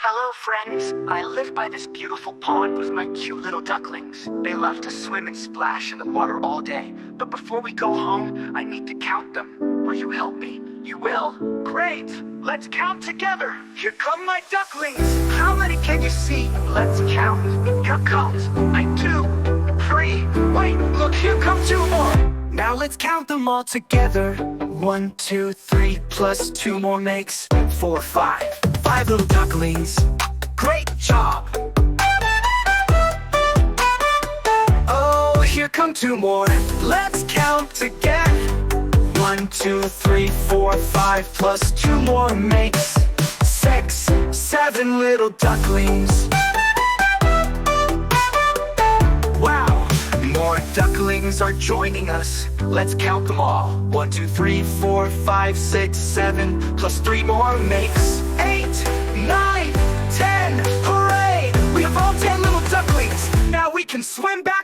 Hello, friends. I live by this beautiful pond with my cute little ducklings. They love to swim and splash in the water all day. But before we go home, I need to count them. Will you help me? You will? Great! Let's count together. Here come my ducklings. How many can you see? Let's count. Here comes. I do. 3. Wait, look, here come 2 more. Now let's count them all together. 1, 2, 3 plus 2 more makes 4, 5. 5 little ducklings. Great job. Oh, here come 2 more. Let's count together. 1, 2, 3, 4, 5 plus 2 more makes 6, 7 little ducklings. Wow, more ducklings are joining us. Let's count them all. 1, 2, 3, 4, 5, 6, 7 plus 3 more makes 8, 9, 10. Hooray! We have all 10 little ducklings. Now we can swim back